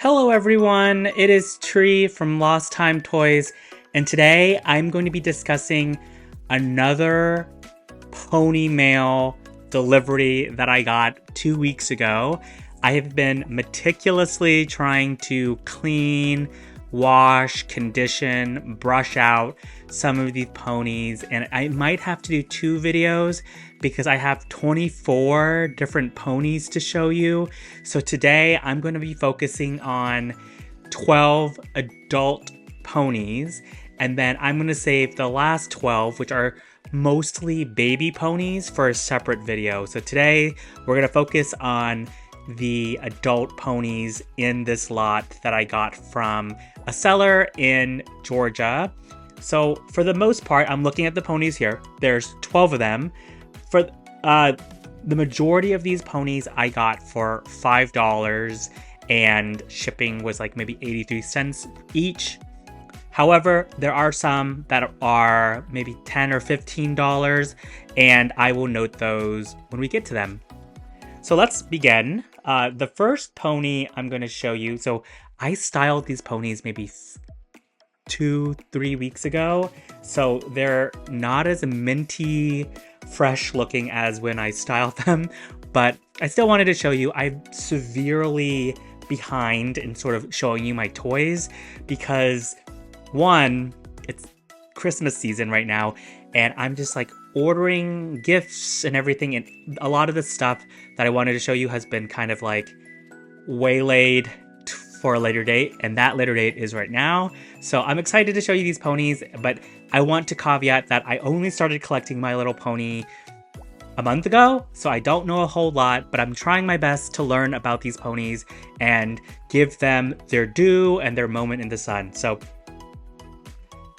Hello everyone, it is Tree from Lost Time Toys, and today I'm going to be discussing another PONYMAIL delivery that I got 2 weeks ago. I have been meticulously trying to clean, wash, condition, brush out some of these ponies, and I might have to do 2 videos because I have 24 different ponies to show you. So today I'm going to be focusing on 12 adult ponies, and then I'm going to save the last 12, which are mostly baby ponies, for a separate video. So today we're going to focus on the adult ponies in this lot that I got from a seller in Georgia. So for the most part, I'm looking at the ponies here. There's 12 of them. For the majority of these ponies I got for $5, and shipping was like maybe 83 cents each. However, there are some that are maybe $10 or $15, and I will note those when we get to them. So let's begin. The first pony I'm going to show you, so I styled these ponies maybe 2-3 weeks ago, so they're not as minty fresh looking as when I styled them, but I still wanted to show you. I'm severely behind in sort of showing you my toys because, one, it's Christmas season right now, and I'm just like ordering gifts and everything, and a lot of the stuff that I wanted to show you has been kind of like waylaid for a later date, and that later date is right now. So I'm excited to show you these ponies, but I want to caveat that I only started collecting My Little Pony a month ago, so I don't know a whole lot, but I'm trying my best to learn about these ponies and give them their due and their moment in the sun. So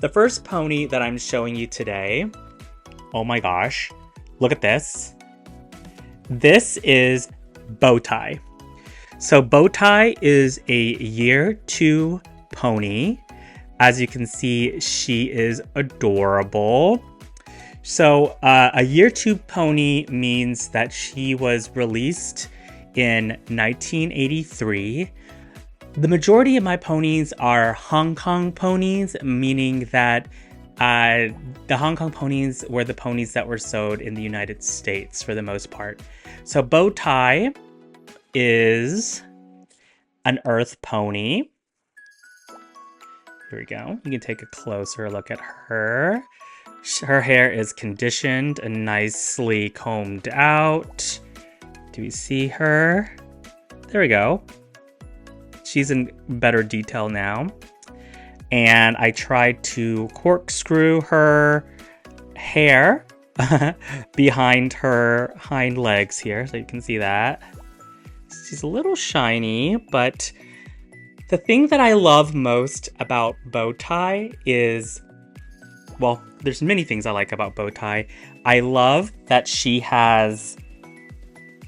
the first pony that I'm showing you today, oh my gosh, look at this. This is Bowtie. So Bowtie is a year 2 pony. As you can see, she is adorable. So a year 2 pony means that she was released in 1983. The majority of my ponies are Hong Kong ponies, meaning that the Hong Kong ponies were the ponies that were sold in the United States for the most part. So Bowtie is an earth pony. Here we go. You can take a closer look at her. Her hair is conditioned and nicely combed out. Do you see her? There we go. She's in better detail now. And I tried to corkscrew her hair behind her hind legs here, so you can see that. She's a little shiny, but the thing that I love most about Bowtie is, well, there's many things I like about Bowtie. I love that she has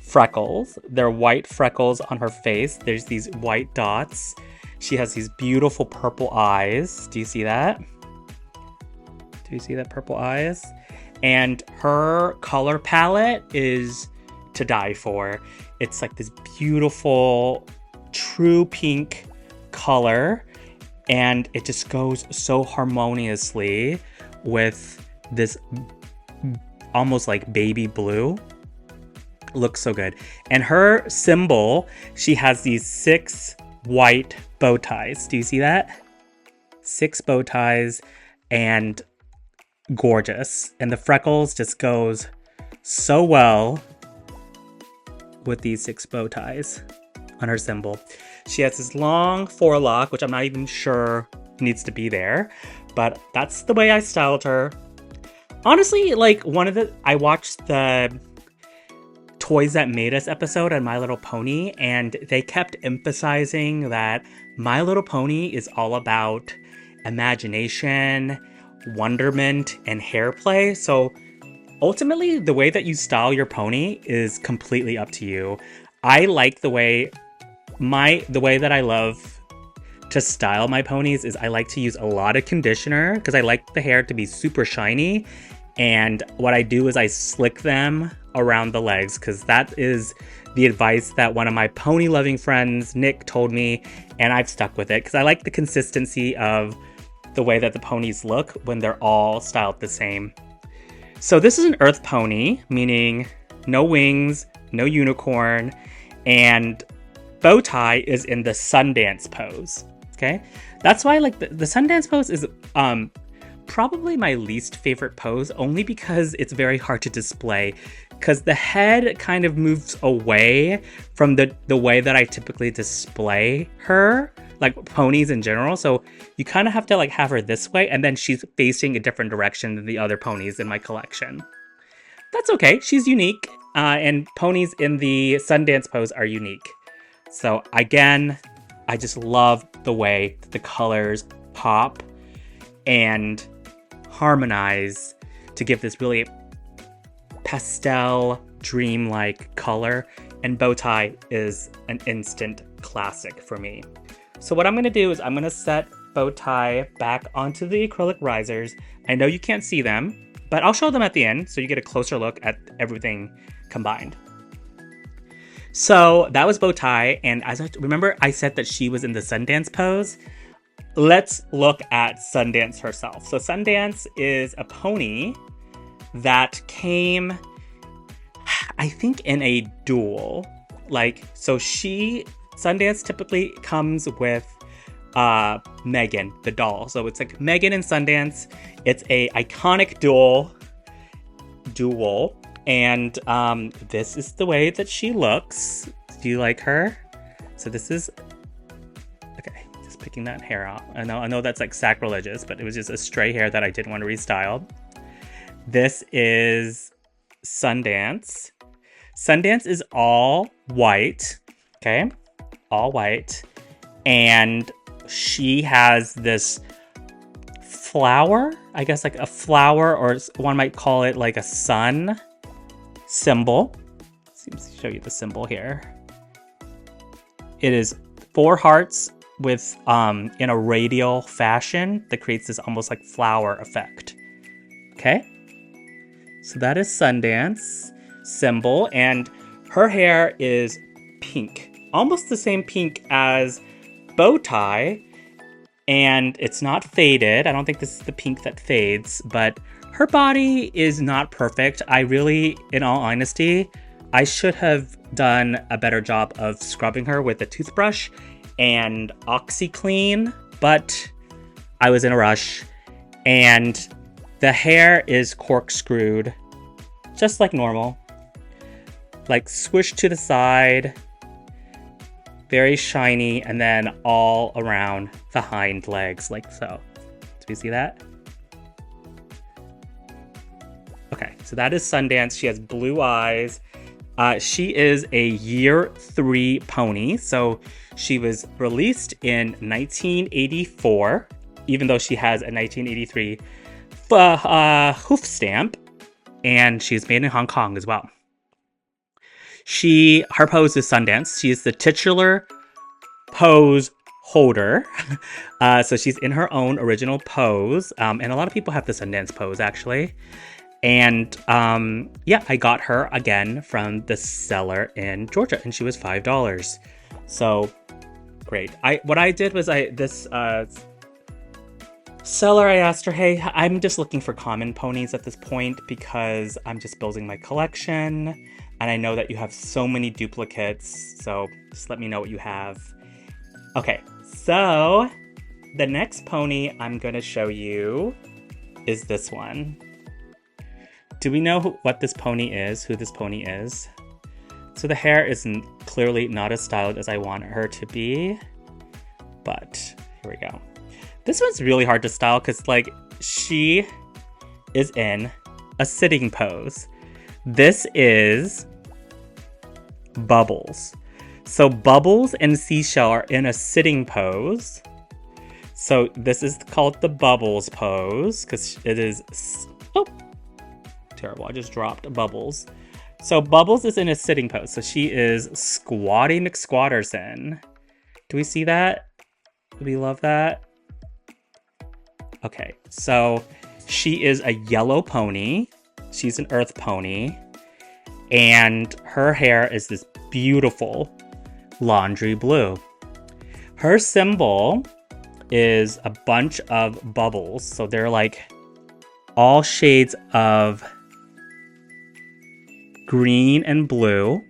freckles. They're white freckles on her face. There's these white dots. She has these beautiful purple eyes. Do you see that? Do you see that purple eyes? And her color palette is to die for. It's like this beautiful, true pink color, and it just goes so harmoniously with this almost like baby blue. Looks so good. And her symbol, she has these 6 white bow ties. Do you see that? 6 bow ties, and gorgeous. And the freckles just goes so well with these 6 bow ties on her symbol. She has this long forelock, which I'm not even sure needs to be there, but that's the way I styled her. Honestly, like I watched the Toys That Made Us episode on My Little Pony, and they kept emphasizing that My Little Pony is all about imagination, wonderment, and hair play. So ultimately, the way that you style your pony is completely up to you. I like the way that I love to style my ponies is I like to use a lot of conditioner because I like the hair to be super shiny. And what I do is I slick them around the legs, because that is the advice that one of my pony loving friends, Nick, told me, and I've stuck with it because I like the consistency of the way that the ponies look when they're all styled the same. So this is an earth pony, meaning no wings, no unicorn, and bow tie is in the Sundance pose. Okay, that's why I like the Sundance pose is probably my least favorite pose, only because it's very hard to display, because the head kind of moves away from the way that I typically display her, like ponies in general. So you kind of have to like have her this way, and then she's facing a different direction than the other ponies in my collection. That's okay, she's unique, and ponies in the Sundance pose are unique. So again, I just love the way the colors pop and harmonize to give this really pastel, dreamlike color, and bow tie is an instant classic for me. So what I'm going to do is I'm going to set bow tie back onto the acrylic risers. I know you can't see them, but I'll show them at the end so you get a closer look at everything combined. So that was bow tie, and as I remember, I said that she was in the Sundance pose. Let's look at Sundance herself. So Sundance is a pony that came, I think, in a duel. Like, so Sundance typically comes with Megan, the doll. So it's like Megan and Sundance. It's a iconic duel. And this is the way that she looks. Do you like her? So this is, okay, just picking that hair out. I know that's like sacrilegious, but it was just a stray hair that I didn't want to restyle. This is Sundance. Sundance is all white, okay? All white. And she has this flower, I guess like a flower, or one might call it like a sun symbol. Seems to show you the symbol here. It is 4 hearts with in a radial fashion that creates this almost like flower effect. Okay, so that is Sundance symbol, and her hair is pink, almost the same pink as bow tie, and it's not faded. I don't think this is the pink that fades, but her body is not perfect. I really, in all honesty, I should have done a better job of scrubbing her with a toothbrush and OxyClean, but I was in a rush, and the hair is corkscrewed, just like normal. Like swished to the side, very shiny, and then all around the hind legs, like so. Do you see that? Okay, so that is Sundance. She has blue eyes. She is a year 3 pony, so she was released in 1984, even though she has a 1983 hoof stamp, and she's made in Hong Kong as well. Her pose is Sundance. She is the titular pose holder. So she's in her own original pose. And a lot of people have the Sundance pose, actually. And yeah, I got her again from the seller in Georgia, and she was $5. So great. What I did was this seller, I asked her, hey, I'm just looking for common ponies at this point because I'm just building my collection, and I know that you have so many duplicates, so just let me know what you have. Okay, so the next pony I'm going to show you is this one. Do we know what this pony is, who this pony is? So the hair is clearly not as styled as I want her to be, but here we go. This one's really hard to style because, like, she is in a sitting pose. This is Bubbles. So Bubbles and Seashell are in a sitting pose. So this is called the Bubbles pose because it is... Oh, terrible. I just dropped Bubbles. So Bubbles is in a sitting pose. So she is Squatty McSquatterson. Do we see that? Do we love that? Okay, so she is a yellow pony. She's an earth pony. And her hair is this beautiful laundry blue. Her symbol is a bunch of bubbles. So they're like all shades of green and blue.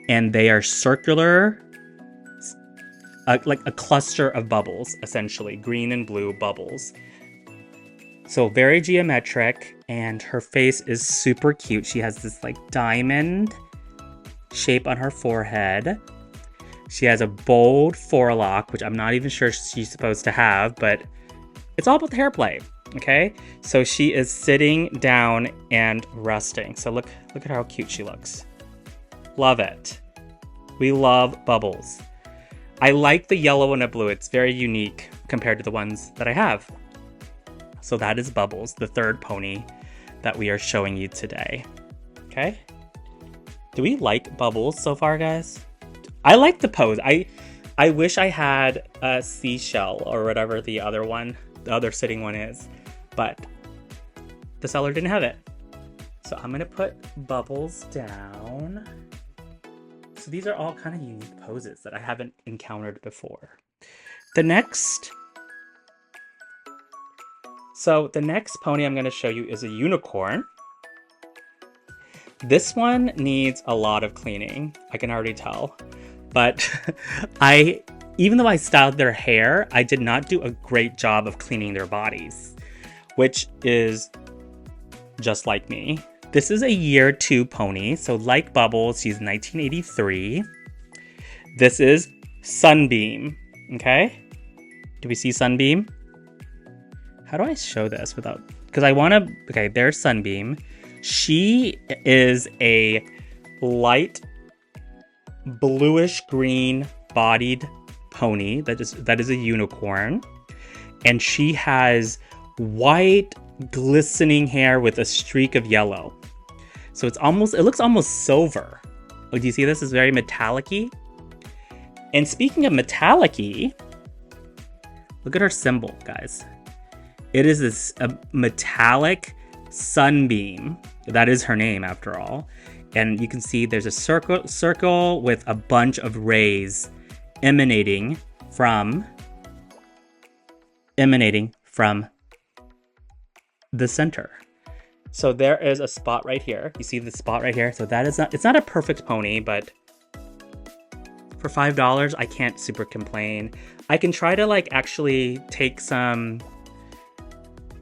And they are circular, like a cluster of bubbles, essentially. Green and blue bubbles. So very geometric, and her face is super cute. She has this like diamond shape on her forehead. She has a bold forelock, which I'm not even sure she's supposed to have, but it's all about the hair play, okay? So she is sitting down and resting. So look at how cute she looks. Love it. We love bubbles. I like the yellow and the blue. It's very unique compared to the ones that I have. So that is Bubbles, the third pony that we are showing you today. Okay? Do we like Bubbles so far, guys? I like the pose. I wish I had a seashell or whatever the other sitting one is, but the seller didn't have it. So I'm gonna put Bubbles down. So these are all kind of unique poses that I haven't encountered before. The next pony I'm going to show you is a unicorn. This one needs a lot of cleaning, I can already tell. But even though I styled their hair, I did not do a great job of cleaning their bodies, which is just like me. This is a year 2 pony, so like Bubbles, she's 1983. This is Sunbeam, okay? Do we see Sunbeam? How do I show this without... Because I want to... Okay, there's Sunbeam. She is a light bluish green bodied pony that is a unicorn. And she has white glistening hair with a streak of yellow. So it looks almost silver. Oh, do you see this? It's very metallic-y. And speaking of metallic-y, look at her symbol, guys. It is a metallic sunbeam. That is her name, after all. And you can see there's a circle with a bunch of rays emanating from the center. So there is a spot right here. You see the spot right here? So it's not a perfect pony, but for $5, I can't super complain. I can try to like actually take some,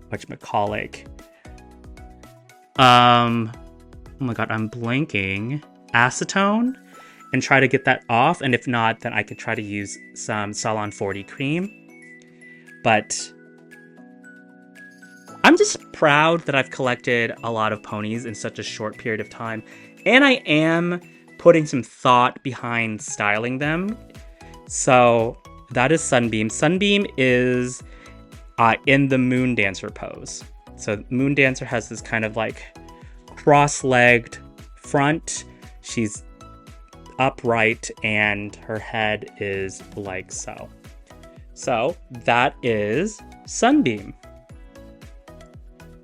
whatchamacallit, oh my god, I'm blanking, acetone, and try to get that off. And if not, then I could try to use some Salon 40 cream. But I'm just proud that I've collected a lot of ponies in such a short period of time. And I am putting some thought behind styling them. So that is Sunbeam. Sunbeam is in the Moon Dancer pose. So Moon Dancer has this kind of like cross-legged front. She's upright and her head is like so. So that is Sunbeam.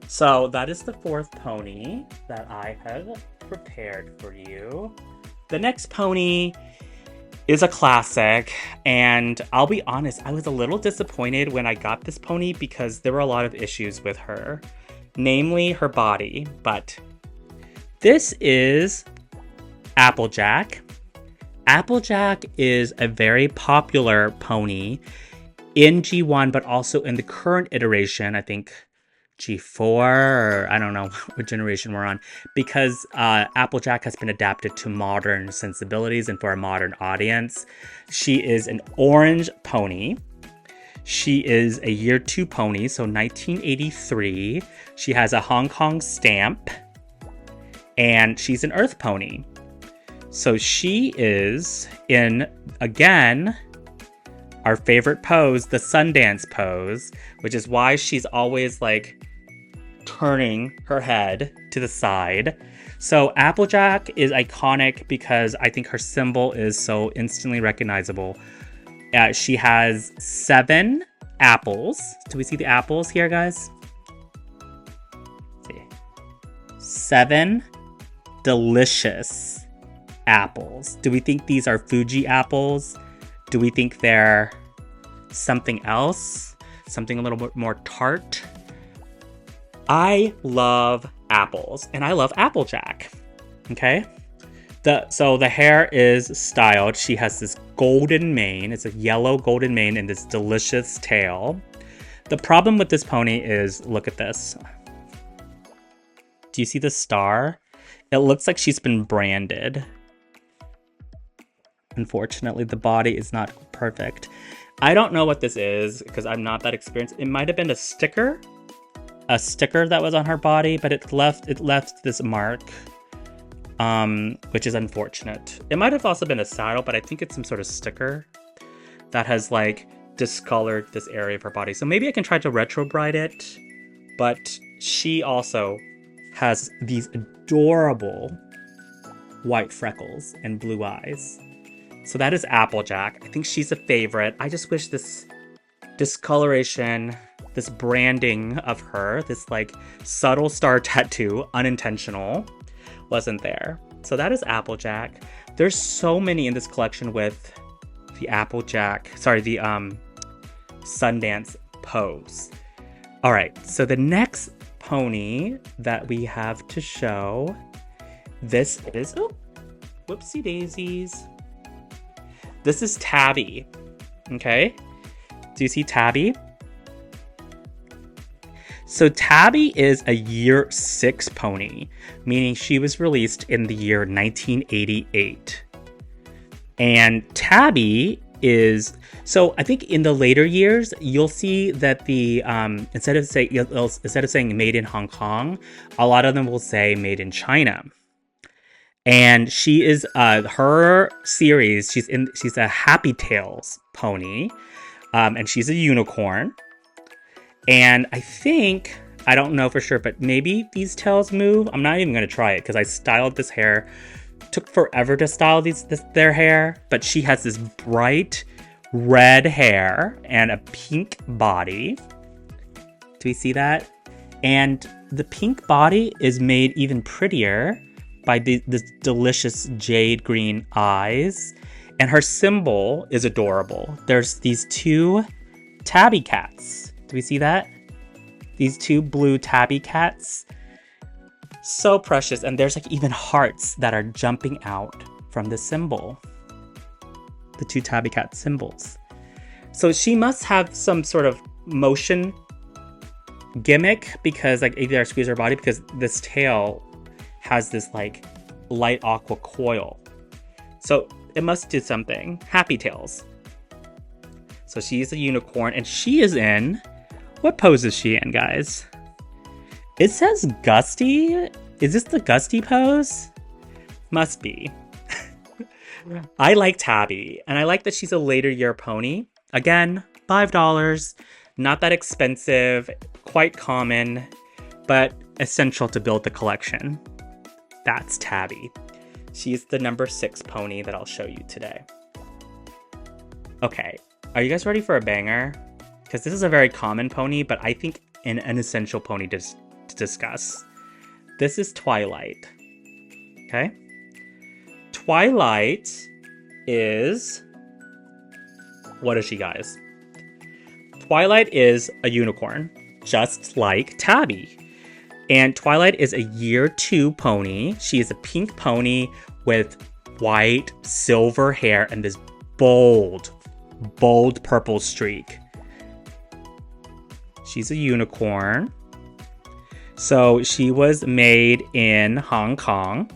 So that is the fourth pony that I have prepared for you. The next pony is a classic, and I'll be honest, I was a little disappointed when I got this pony because there were a lot of issues with her, namely her body. But this is Applejack. Applejack is a very popular pony in G1, but also in the current iteration, I think G4, or I don't know what generation we're on, because Applejack has been adapted to modern sensibilities and for a modern audience. She is an orange pony. She is a year 2 pony, so 1983. She has a Hong Kong stamp, and she's an earth pony. So she is in, again, our favorite pose, the Sundance pose, which is why she's always like turning her head to the side. So Applejack is iconic because I think her symbol is so instantly recognizable. She has 7 apples. Do we see the apples here, guys? Let's see. 7 delicious apples. Do we think these are Fuji apples? Do we think they're something else? Something a little bit more tart? I love apples, and I love Applejack. Okay? So the hair is styled. She has this golden mane. It's a yellow golden mane and this delicious tail. The problem with this pony is, look at this. Do you see the star? It looks like she's been branded. Unfortunately, the body is not perfect. I don't know what this is because I'm not that experienced. It might have been a sticker that was on her body, but it left this mark, which is unfortunate. It might have also been a saddle, but I think it's some sort of sticker that has like discolored this area of her body. So maybe I can try to retro bride it, but she also has these adorable white freckles and blue eyes. So that is Applejack. I think she's a favorite. I just wish this discoloration, this branding of her, this like subtle star tattoo, unintentional, wasn't there. So that is Applejack. There's so many in this collection with the Sundance pose. All right, so the next pony that we have to show, this is, oh, whoopsie daisies. This is Tabby, okay? Do you see Tabby? So Tabby is a year 6 pony, meaning she was released in the year 1988. And Tabby is, so I think in the later years, you'll see that the, instead of saying made in Hong Kong, a lot of them will say made in China. And she is, her series, she's a Happy Tails pony, and she's a unicorn. And I don't know for sure, but maybe these tails move. I'm not even going to try it because I styled this hair. Took forever to style their hair, but she has this bright red hair and a pink body. Do we see that? And the pink body is made even prettier by this delicious jade green eyes. And her symbol is adorable. There's these 2 tabby cats. Do we see that? These 2 blue tabby cats. So precious. And there's like even hearts that are jumping out from the symbol. The 2 tabby cat symbols. So she must have some sort of motion gimmick because like either I squeeze her body because this tail has this like light aqua coil. So it must do something. Happy Tails. So she's a unicorn and she is in, what pose is she in, guys? It says Gusty. Is this the Gusty pose? Must be. I like Tabby and I like that she's a later year pony. Again, $5. Not that expensive, quite common, but essential to build the collection. That's Tabby. She's the number 6 pony that I'll show you today. Okay, are you guys ready for a banger? Because this is a very common pony, but I think an essential pony to discuss. This is Twilight. Okay? Twilight is... what is she, guys? Twilight is a unicorn, just like Tabby. And Twilight is a year 2 pony. She is a pink pony with white, silver hair and this bold purple streak. She's a unicorn. So she was made in Hong Kong.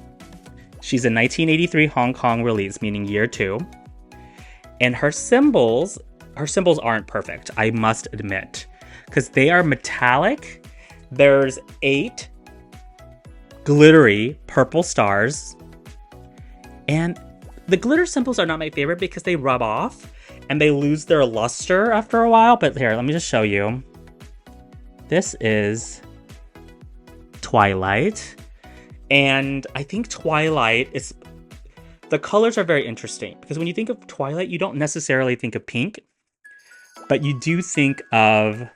She's a 1983 Hong Kong release, meaning year 2. And her symbols aren't perfect, I must admit, because they are metallic. There's 8 glittery purple stars. And the glitter symbols are not my favorite because they rub off and they lose their luster after a while. But here, let me just show you. This is Twilight. And I think Twilight is... the colors are very interesting because when you think of Twilight, you don't necessarily think of pink, but you do think of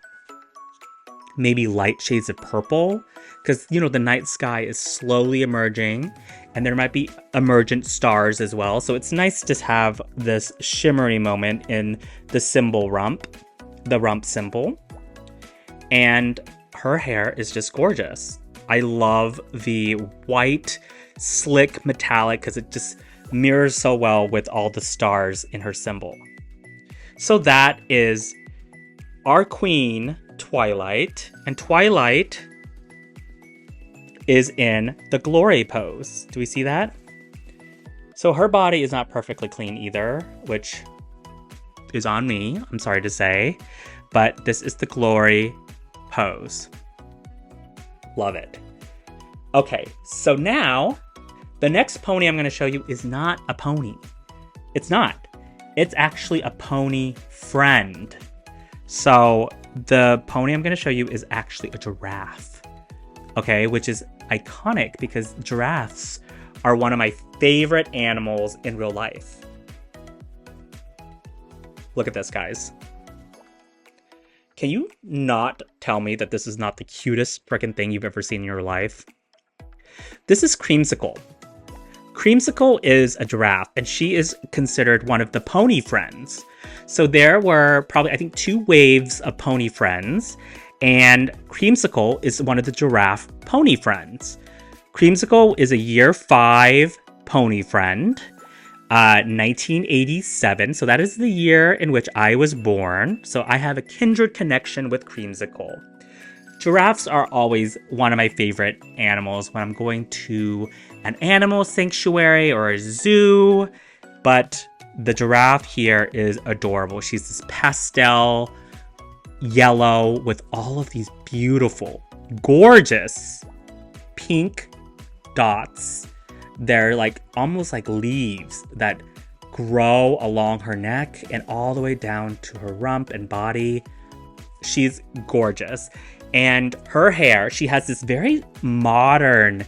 maybe light shades of purple, because, you know, the night sky is slowly emerging, and there might be emergent stars as well. So it's nice to have this shimmery moment in the rump symbol. And her hair is just gorgeous. I love the white, slick metallic, because it just mirrors so well with all the stars in her symbol. So that is our queen, Twilight. And Twilight is in the glory pose. Do we see that? So her body is not perfectly clean either, which is on me, I'm sorry to say. But this is the glory pose. Love it. Okay, so now the next pony I'm going to show you is not a pony. It's not. It's actually a pony friend. So the pony I'm going to show you is actually a giraffe. Okay, which is iconic because giraffes are one of my favorite animals in real life. Look at this, guys. Can you not tell me that this is not the cutest freaking thing you've ever seen in your life? This is Creamsicle. Creamsicle is a giraffe, and she is considered one of the pony friends. So there were probably, I think, 2 waves of pony friends, and Creamsicle is one of the giraffe pony friends. Creamsicle is a year 5 pony friend, 1987. So that is the year in which I was born. So I have a kindred connection with Creamsicle. Giraffes are always one of my favorite animals when I'm going to an animal sanctuary or a zoo, but the giraffe here is adorable. She's this pastel yellow with all of these beautiful, gorgeous pink dots. They're like almost like leaves that grow along her neck and all the way down to her rump and body. She's gorgeous. And her hair, she has this very modern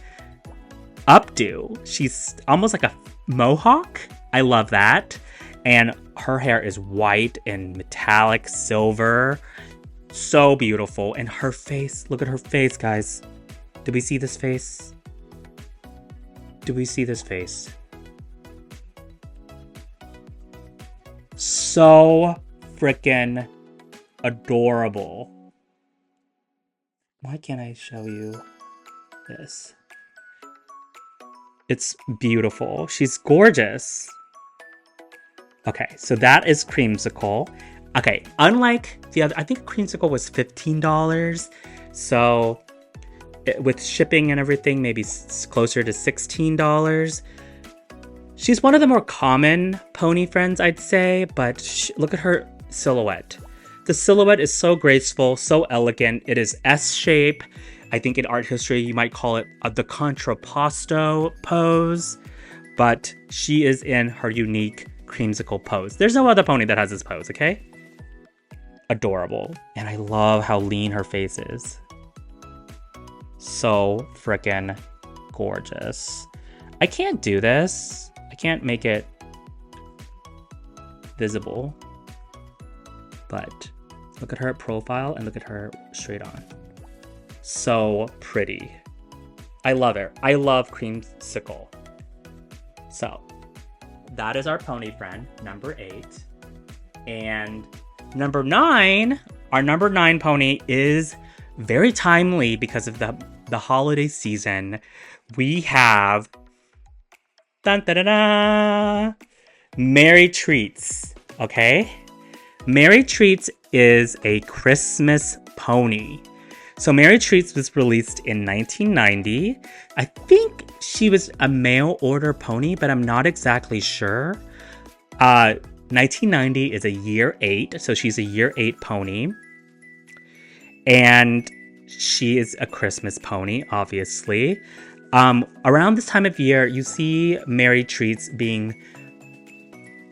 updo. She's almost like a mohawk. I love that. And her hair is white and metallic silver. So beautiful. And her face, look at her face, guys. Do we see this face? Do we see this face? So freaking adorable. Why can't I show you this? It's beautiful. She's gorgeous. Okay, so that is Creamsicle. Okay, unlike the other, I think Creamsicle was $15. So with shipping and everything, maybe closer to $16. She's one of the more common pony friends, I'd say, but look at her silhouette. The silhouette is so graceful, so elegant. It is S-shape. I think in art history, you might call it the contrapposto pose, but she is in her unique Creamsicle pose. There's no other pony that has this pose, okay? Adorable. And I love how lean her face is. So freaking gorgeous. I can't do this. I can't make it visible, but look at her profile and look at her straight on. So pretty. I love her. I love Creamsicle. So that is our pony friend, number 8. And number 9, our number 9 pony is very timely because of the holiday season. We have Merry Treats, okay? Merry Treats is a Christmas pony. So Merry Treats was released in 1990. I think she was a mail order pony, but I'm not exactly sure. 1990 is a year 8, so she's a year 8 pony. And she is a Christmas pony, obviously. Around this time of year, you see Merry Treats being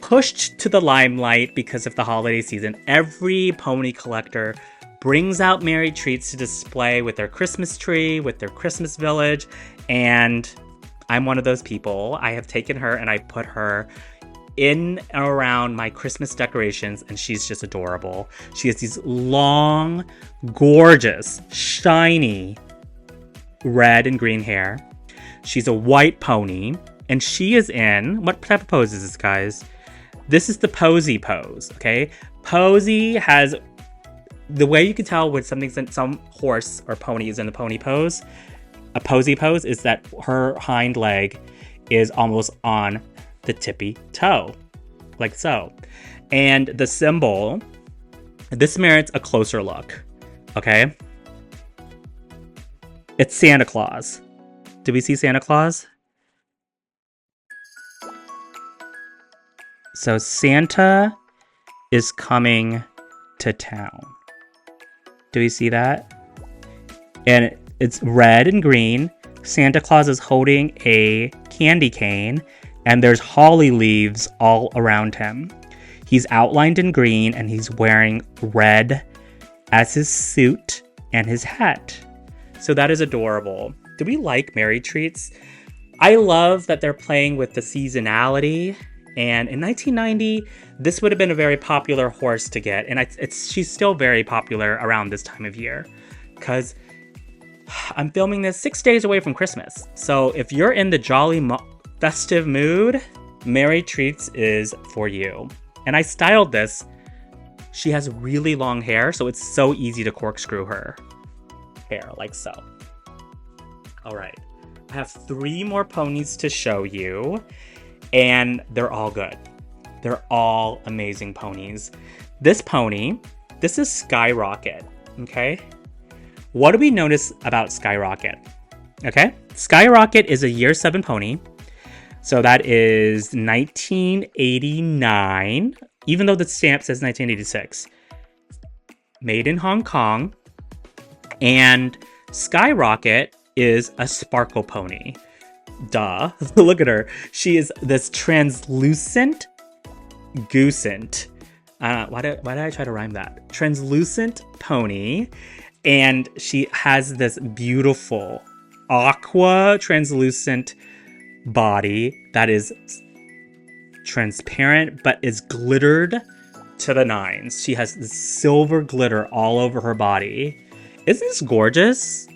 pushed to the limelight because of the holiday season. Every pony collector brings out Merry Treats to display with their Christmas tree, with their Christmas village, and I'm one of those people. I have taken her and I put her in and around my Christmas decorations, and she's just adorable. She has these long, gorgeous, shiny red and green hair. She's a white pony, and she is in, what type of pose is this, guys? This is the posy pose, okay? Posy has, the way you can tell when something's in, some horse or pony is in the pony pose, a posy pose, is that her hind leg is almost on the tippy toe, like so. And the symbol, this merits a closer look, okay? It's Santa Claus. Do we see Santa Claus? So Santa is coming to town. Do we see that? And it's red and green. Santa Claus is holding a candy cane, and there's holly leaves all around him. He's outlined in green, and he's wearing red as his suit and his hat. So that is adorable. Do we like Merry Treats? I love that they're playing with the seasonality. And in 1990, this would have been a very popular horse to get. And she's still very popular around this time of year. Because I'm filming this 6 days away from Christmas. So if you're in the jolly festive mood, Merry Treats is for you. And I styled this. She has really long hair, so it's so easy to corkscrew her hair, like so. All right, I have 3 more ponies to show you, and they're all good. They're all amazing ponies. This pony, this is Skyrocket, okay? What do we notice about Skyrocket? Okay, Skyrocket is a year 7 pony. So that is 1989, even though the stamp says 1986. Made in Hong Kong. And Skyrocket is a sparkle pony. Duh. Look at her. She is this translucent goosent. Why did I try to rhyme that? Translucent pony. And she has this beautiful aqua translucent body that is transparent but is glittered to the nines. She has this silver glitter all over her body. Isn't this gorgeous?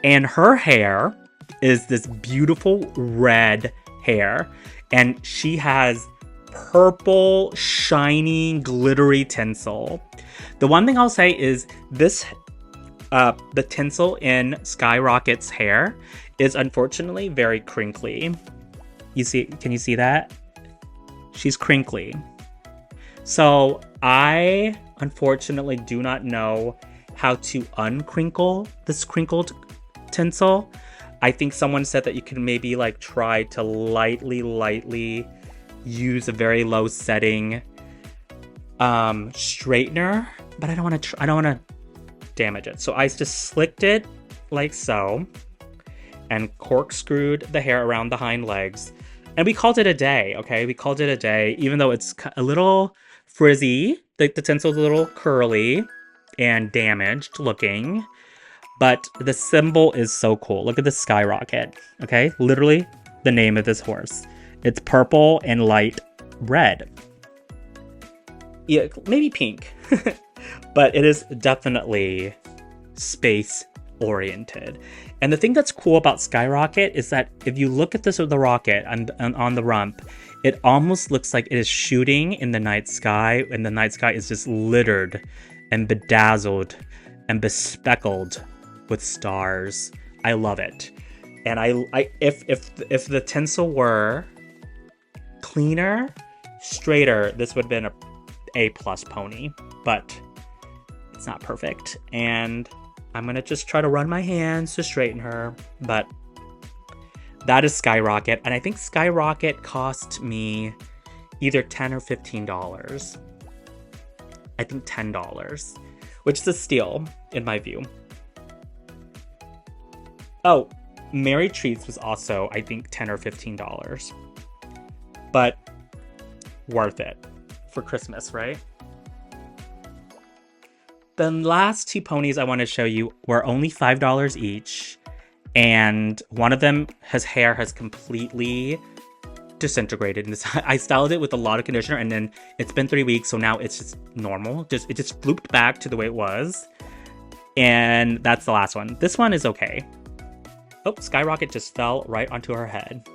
And her hair is this beautiful red hair. And she has purple, shiny, glittery tinsel. The one thing I'll say is this, the tinsel in Skyrocket's hair is unfortunately very crinkly. You see, can you see that? She's crinkly. So I unfortunately do not know how to uncrinkle this crinkled tinsel. I think someone said that you can maybe like try to lightly use a very low setting straightener, but I don't want to damage it. So I just slicked it like so and corkscrewed the hair around the hind legs. And we called it a day, okay? We called it a day, even though it's a little frizzy. The tinsel's a little curly and damaged looking. But the symbol is so cool. Look at the Skyrocket, okay? Literally the name of this horse. It's purple and light red. Yeah, maybe pink. But it is definitely space-oriented. And the thing that's cool about Skyrocket is that if you look at this with the rocket on the rump, it almost looks like it is shooting in the night sky, and the night sky is just littered and bedazzled and bespeckled with stars. I love it. And if the tinsel were cleaner, straighter, this would have been a A+ pony, but it's not perfect. And I'm gonna just try to run my hands to straighten her, but that is Skyrocket. And I think Skyrocket cost me either $10 or $15. I think $10, which is a steal in my view. Oh, Merry Treats was also, I think, $10 or $15. But worth it for Christmas, right? The last 2 ponies I want to show you were only $5 each. And one of them, his hair has completely disintegrated. I styled it with a lot of conditioner, and then it's been 3 weeks, so now it's just normal. It just flooped back to the way it was. And that's the last one. This one is okay. Oh, Skyrocket just fell right onto her head.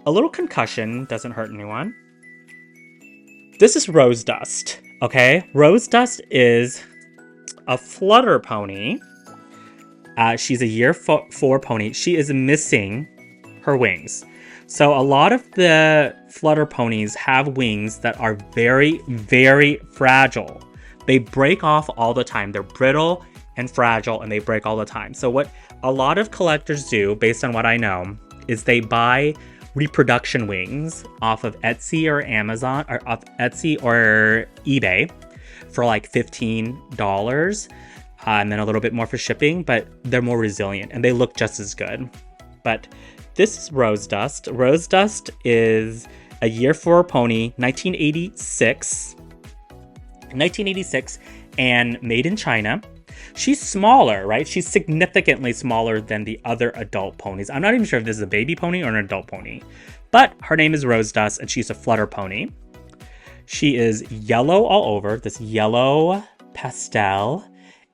A little concussion doesn't hurt anyone. This is Rose Dust, okay? Rose Dust is a flutter pony. She's a year 4 pony. She is missing her wings. So a lot of the flutter ponies have wings that are very, very fragile. They break off all the time. They're brittle and fragile, and they break all the time. So what a lot of collectors do, based on what I know, is they buy reproduction wings off of Etsy or Amazon, or off Etsy or eBay for like $15, and then a little bit more for shipping, but they're more resilient and they look just as good. But this is Rose Dust. Rose Dust is a year 4 pony, 1986, and made in China. She's smaller, right? She's significantly smaller than the other adult ponies. I'm not even sure if this is a baby pony or an adult pony, but her name is Rose Dust, and she's a flutter pony. She is yellow all over, this yellow pastel,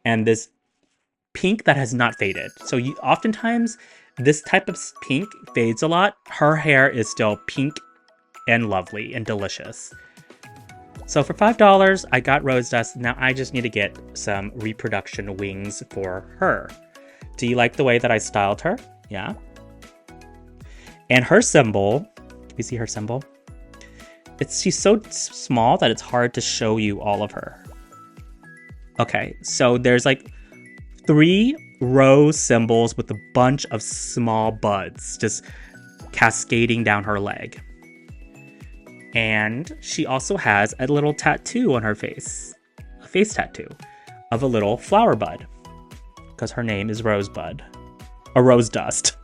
and this pink that has not faded. So oftentimes, this type of pink fades a lot. Her hair is still pink and lovely and delicious. So for $5, I got Rose Dust. Now I just need to get some reproduction wings for her. Do you like the way that I styled her? Yeah. And her symbol, can you see her symbol? She's so small that it's hard to show you all of her. Okay, so there's like 3 rose symbols with a bunch of small buds just cascading down her leg. And she also has a little tattoo on her face, a face tattoo of a little flower bud, because her name is Rosebud, or Rose Dust.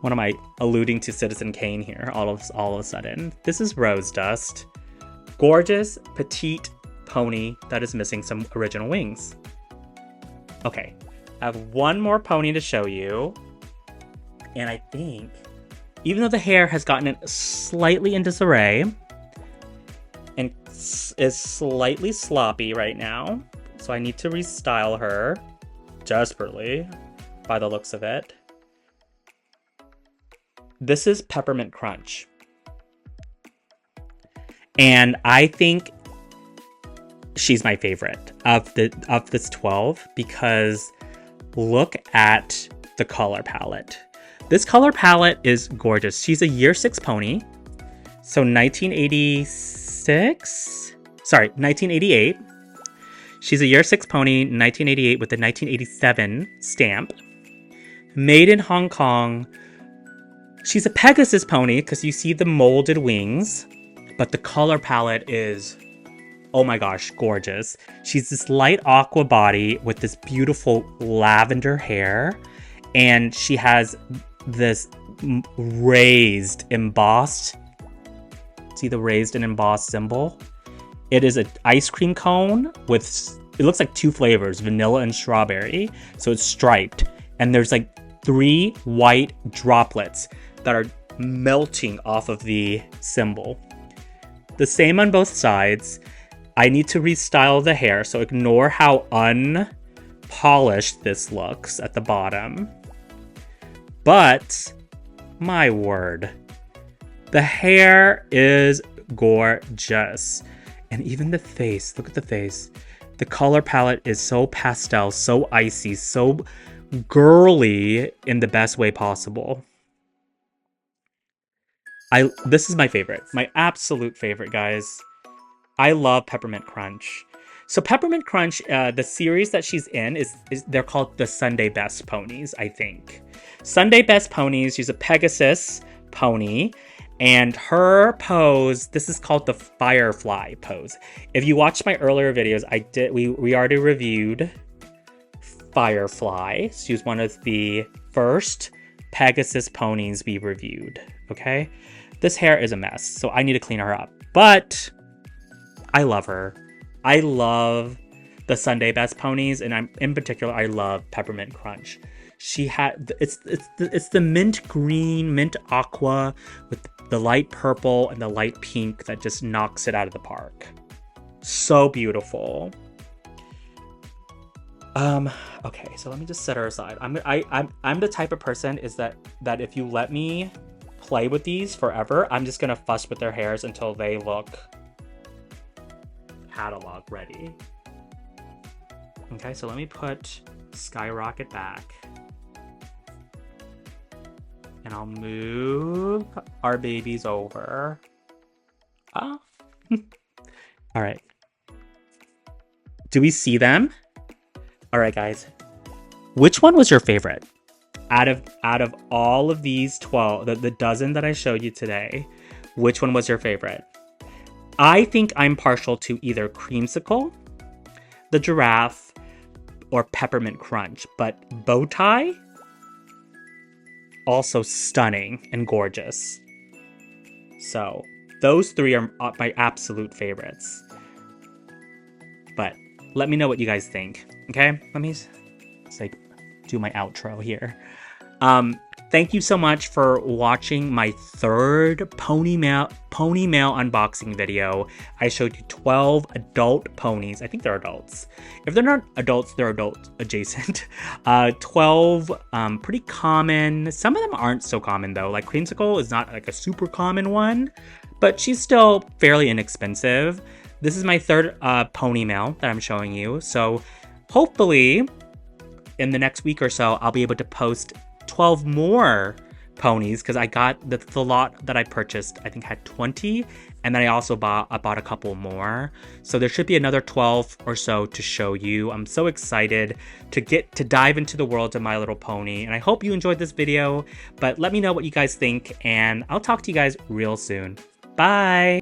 What am I alluding to Citizen Kane here all of a sudden? This is Rose Dust, gorgeous petite pony that is missing some original wings. Okay, I have one more pony to show you, and I think, even though the hair has gotten slightly in disarray and is slightly sloppy right now, so I need to restyle her desperately by the looks of it. This is Peppermint Crunch. And I think she's my favorite of this 12 because look at the color palette. This color palette is gorgeous. She's a year 6 pony. So 1988. She's a year 6 pony, 1988 with the 1987 stamp. Made in Hong Kong. She's a Pegasus pony because you see the molded wings, but the color palette is, oh my gosh, gorgeous. She's this light aqua body with this beautiful lavender hair, and she has this raised, embossed, see the raised and embossed symbol? It is an ice cream cone with, it looks like 2 flavors, vanilla and strawberry. So it's striped, and there's like 3 white droplets that are melting off of the symbol. The same on both sides. I need to restyle the hair, so ignore how unpolished this looks at the bottom. But, my word, the hair is gorgeous. And even the face, look at the face. The color palette is so pastel, so icy, so girly in the best way possible. This is my favorite, my absolute favorite, guys. I love Peppermint Crunch. So Peppermint Crunch, the series that she's in is they're called the Sunday Best Ponies, I think. Sunday Best Ponies, she's a Pegasus pony, and her pose, this is called the Firefly pose. If you watched my earlier videos, we already reviewed Firefly. She was one of the first Pegasus ponies we reviewed, okay? This hair is a mess, so I need to clean her up. But I love her. I love the Sunday Best Ponies, and in particular, I love Peppermint Crunch. She had it's the mint green, mint aqua with the light purple and the light pink that just knocks it out of the park. So beautiful. Okay, so let me just set her aside. I'm the type of person is that if you let me play with these forever, I'm just gonna fuss with their hairs until they look catalog ready. Okay, so let me put Skyrocket back. And I'll move our babies over. Ah. All right. Do we see them? All right, guys. Which one was your favorite? Out of all of these 12, the dozen that I showed you today, which one was your favorite? I think I'm partial to either Creamsicle, the Giraffe, or Peppermint Crunch, but Bowtie, also stunning and gorgeous. So those three are my absolute favorites. But let me know what you guys think. Okay, let me do my outro here. Thank you so much for watching my third Ponymail unboxing video. I showed you 12 adult ponies. I think they're adults. If they're not adults, they're adult adjacent. 12 pretty common. Some of them aren't so common though. Like Creamsicle is not like a super common one, but she's still fairly inexpensive. This is my third Ponymail that I'm showing you. So hopefully in the next week or so, I'll be able to post 12 more ponies because I got the lot that I purchased, I think had 20, and then I also bought a couple more. So there should be another 12 or so to show you. I'm so excited to dive into the world of My Little Pony, and I hope you enjoyed this video, but let me know what you guys think, and I'll talk to you guys real soon. Bye!